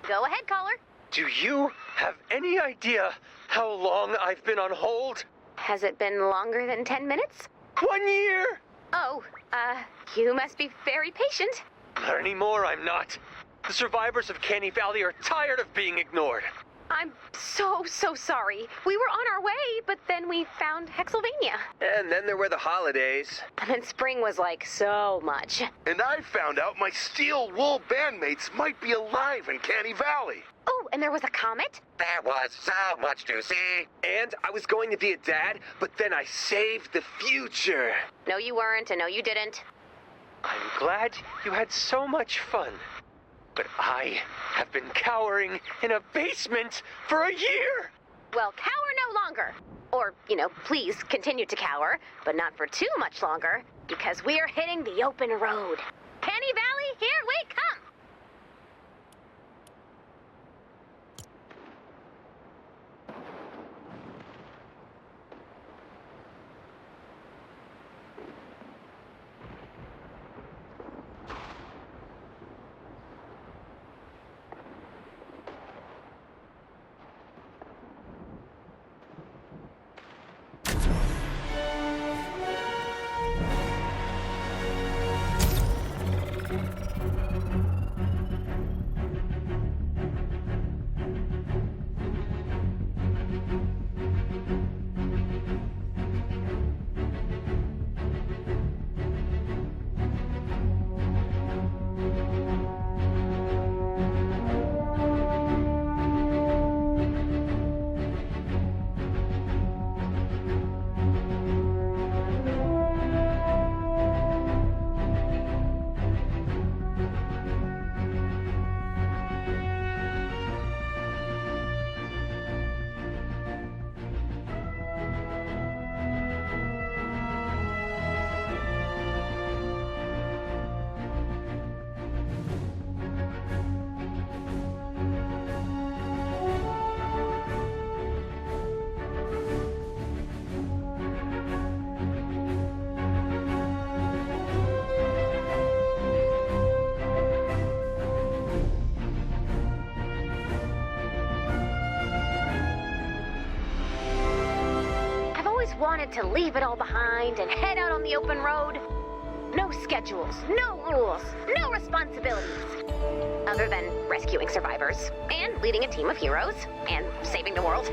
Go ahead, caller. Do you have any idea how long I've been on hold? Has it been longer than 10 minutes? 1 year! Oh, you must be very patient. Not anymore, I'm not. The survivors of Canny Valley are tired of being ignored. I'm so sorry. We were on our way, but then we found Hexylvania. And then there were the holidays. And then spring was like so much. And I found out my steel wool bandmates might be alive in Canny Valley. Oh, and there was a comet? There was so much to see. And I was going to be a dad, but then I saved the future. No, you weren't, and no, you didn't. I'm glad you had so much fun. But I have been cowering in a basement for a year! Well, cower no longer. Or, please continue to cower, but not for too much longer, because we are hitting the open road. Canny Valley, here we come! Wanted to leave it all behind and head out on the open road. No schedules, no rules, no responsibilities. Other than rescuing survivors, and leading a team of heroes, and saving the world,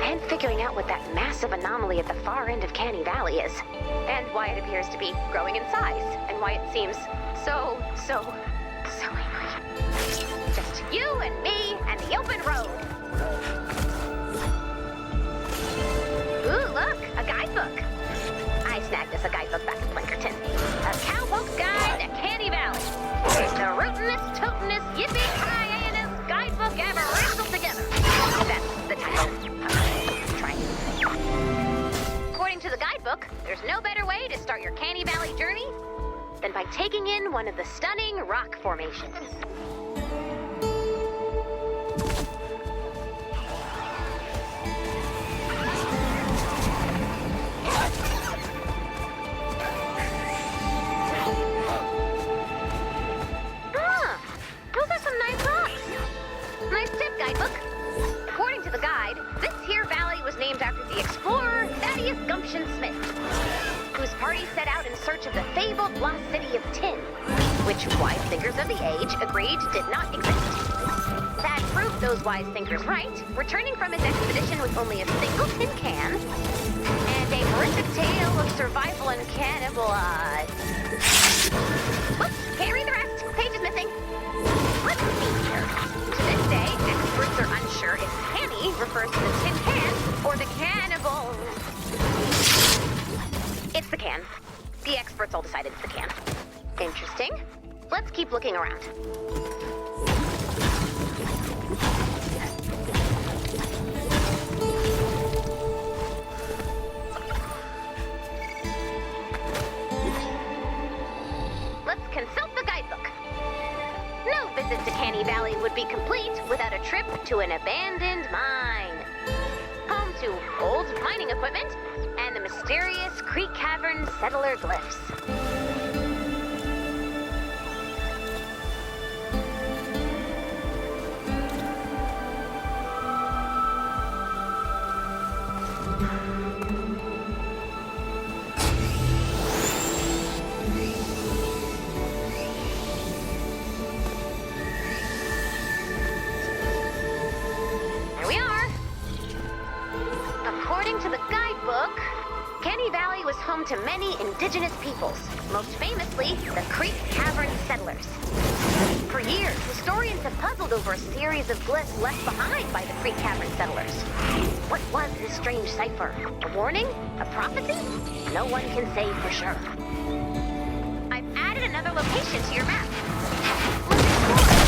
and figuring out what that massive anomaly at the far end of Canny Valley is, and why it appears to be growing in size, and why it seems so angry. Just you and me and the open road. Ooh, look, a guidebook. I snagged us a guidebook back in Blinkerton. A cowpoke guide to Canny Valley. The rootinest, totinest, yippee-ki-yay-inest guidebook ever wrestled together. That's the title. Try it. According to the guidebook, there's no better way to start your Canny Valley journey than by taking in one of the stunning rock formations. Nice tip, guidebook. According to the guide, this here valley was named after the explorer Thaddeus Gumption Smith, whose party set out in search of the fabled lost city of Tin, which wise thinkers of the age agreed did not exist. Thad proved those wise thinkers right, returning from his expedition with only a single tin can and a horrific tale of survival and cannibal. Whoops, can't read the rest. Page is missing. Let's see here. To this day, experts are unsure if Canny refers to the tin can or the cannibal. It's the can. The experts all decided it's the can. Interesting. Let's keep looking around. Let's consult the guidebook. No visit to Canny Valley would be complete without a trip to an abandoned mine. Home to old mining equipment and the mysterious Creek Cavern settler glyphs. home to many indigenous peoples, most famously the Creek Cavern settlers. For years, historians have puzzled over a series of glyphs left behind by the Creek Cavern settlers. What was this strange cipher? A warning? A prophecy? No one can say for sure. I've added another location to your map. Let's explore.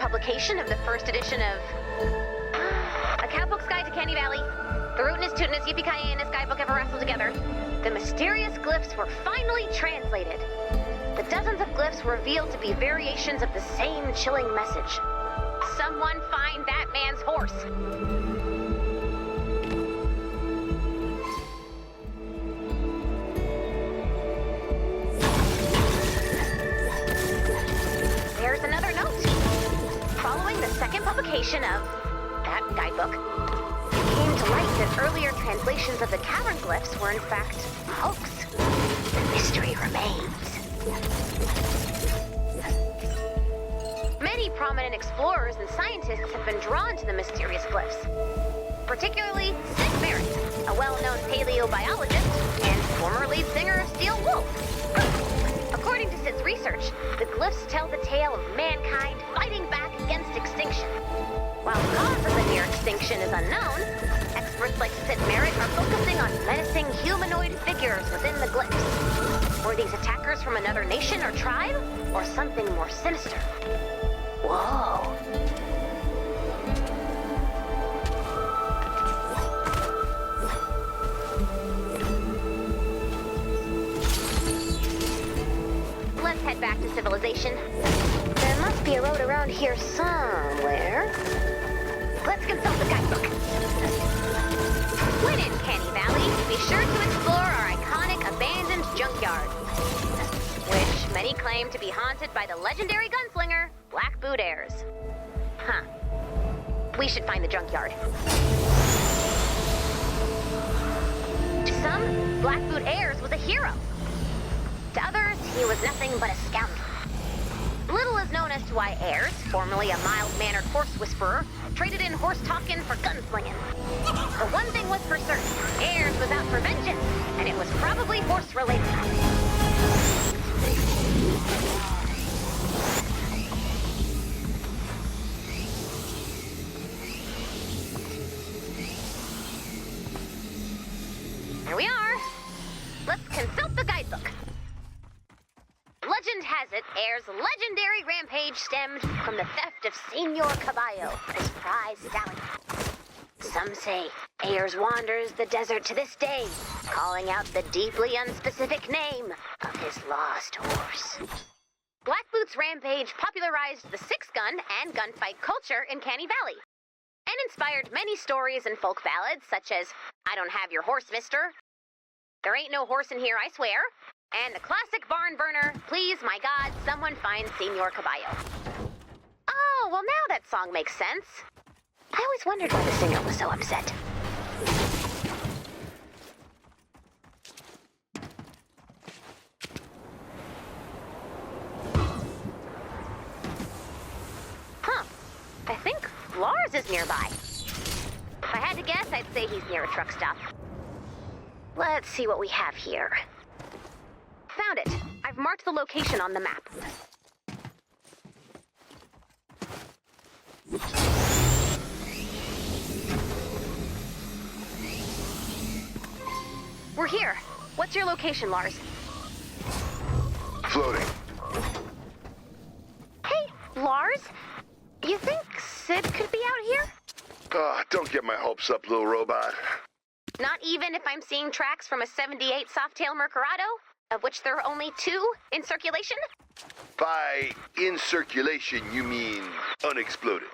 Publication of the first edition of A Cowbook's Guide to Candy Valley, The Rootin'est, Tootin'est, Yippee-Ki-Yay-Nest Guidebook Ever Wrestled Together, the mysterious glyphs were finally translated. The dozens of glyphs were revealed to be variations of the same chilling message. Someone find that man's horse! There's another note. Following the second publication of that guidebook, it came to light that earlier translations of the cavern glyphs were in fact a hoax. The mystery remains. Many prominent explorers and scientists have been drawn to the mysterious glyphs, particularly Sid Merritt, a well-known paleobiologist and former lead singer of Steel Wolf. According to Sid's research, the glyphs tell the tale of mankind fighting back against extinction. While the cause of the near extinction is unknown, experts like Sid Merritt are focusing on menacing humanoid figures within the glyphs. Were these attackers from another nation or tribe, or something more sinister? Whoa. Let's head back to civilization. There must be a road around here somewhere. Let's consult the guidebook. When in Canny Valley, be sure to explore our iconic abandoned junkyard, which many claim to be haunted by the legendary gunslinger, Black Boot Airs. Huh. We should find the junkyard. To some, Blackboot Ayers was a hero. To others, he was nothing but a scoundrel. Little is known as to why Ayers, formerly a mild-mannered horse whisperer, traded in horse-talking for gunslinging. But one thing was for certain, Ayers was out for vengeance, and it was probably horse-related. Here we are. Let's consult the guidebook. Legend has it, Ayers' legendary rampage stemmed from the theft of Senor Caballo, his prize stallion. Some say Ayers wanders the desert to this day, calling out the deeply unspecific name of his lost horse. Blackboot's rampage popularized the six-gun and gunfight culture in Canny Valley, and inspired many stories and folk ballads such as I Don't Have Your Horse, Mister, There Ain't No Horse in Here, I Swear, and the classic barn burner, Please, My God, Someone Find Senor Caballo. Oh, well now that song makes sense. I always wondered why the singer was so upset. Huh. I think Lars is nearby. If I had to guess, I'd say he's near a truck stop. Let's see what we have here. Found it. I've marked the location on the map. We're here. What's your location, Lars? Floating. Hey, Lars? You think Sid could be out here? Don't get my hopes up, little robot. Not even if I'm seeing tracks from a 78 Softail Mercurado, of which there are only 2 in circulation? By in circulation, you mean unexploded.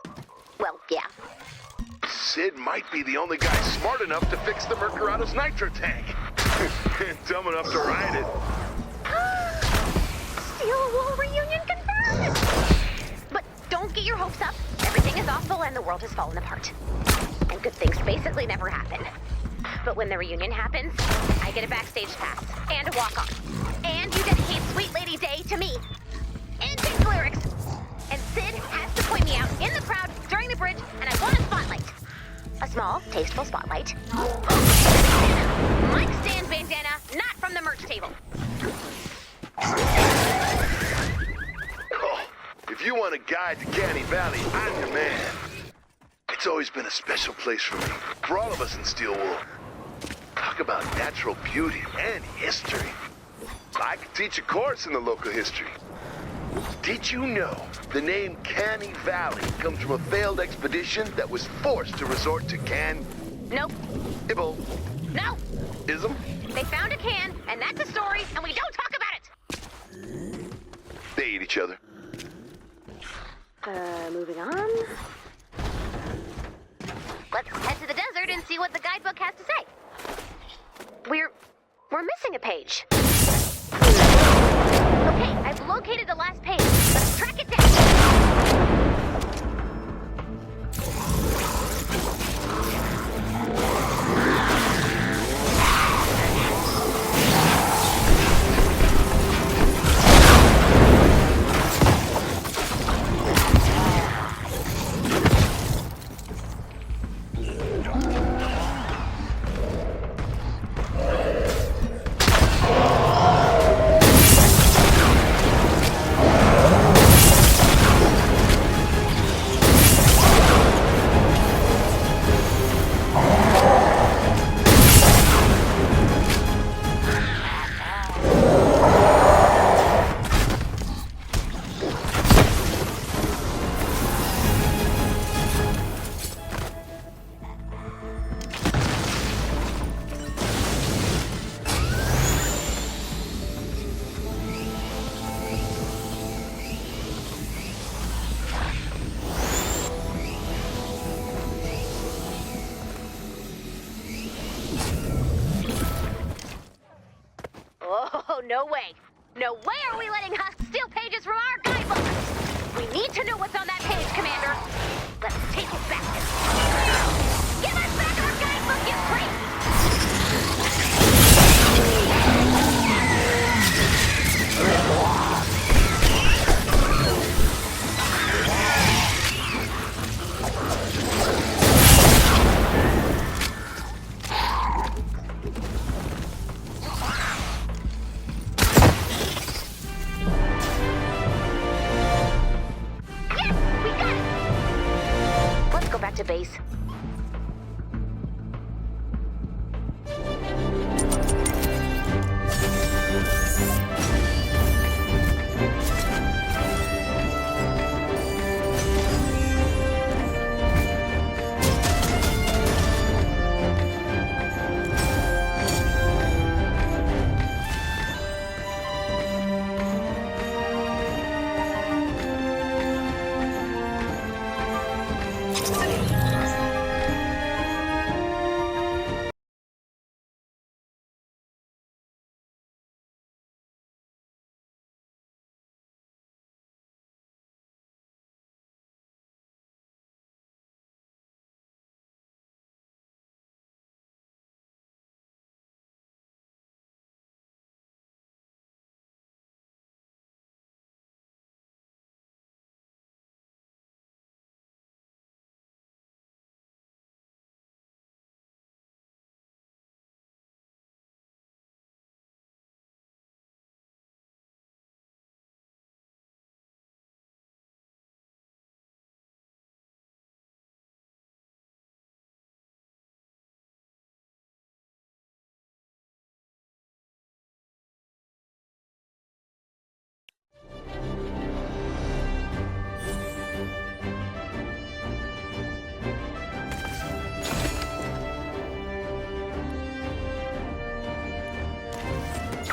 Well, yeah. Sid might be the only guy smart enough to fix the Mercurado's nitro tank. Dumb enough to ride it. Steel Wool reunion confirmed! But don't get your hopes up. Everything is awful and the world has fallen apart. And good things basically never happen. But when the reunion happens, I get a backstage pass and a walk-on. And you dedicate Sweet Lady Day to me. And change lyrics. And Sid has to point me out in the crowd during the bridge, and I want a spotlight. A small, tasteful spotlight. Mike stand bandana, not from the merch table. Oh, if you want a guide to Canny Valley, I'm your man. It's always been a special place for me, for all of us in Steel Wool. Talk about natural beauty and history. I could teach a course in the local history. Did you know the name Canny Valley comes from a failed expedition that was forced to resort to Nope. Ibble. No. Ism? They found a can, and that's a story, and we don't talk about it. They eat each other. Moving on. Let's head to the desert and see what the guidebook has to say. We're missing a page. Okay, I've located the last page. Let's track it down. Oh, no way. No way are we letting Husk steal pages from our guidebook! We need to know what's on that page, Commander. Let's take it back. Give us back our guidebook, you freak! Yes, we got it! Let's go back to base.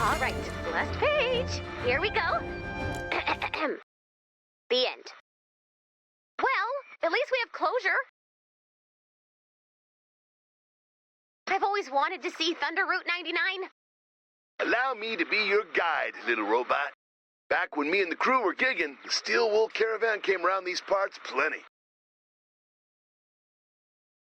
All right, last page. Here we go. The end. Well, at least we have closure. I've always wanted to see Thunder Route 99. Allow me to be your guide, little robot. Back when me and the crew were gigging, the steel wool caravan came around these parts plenty.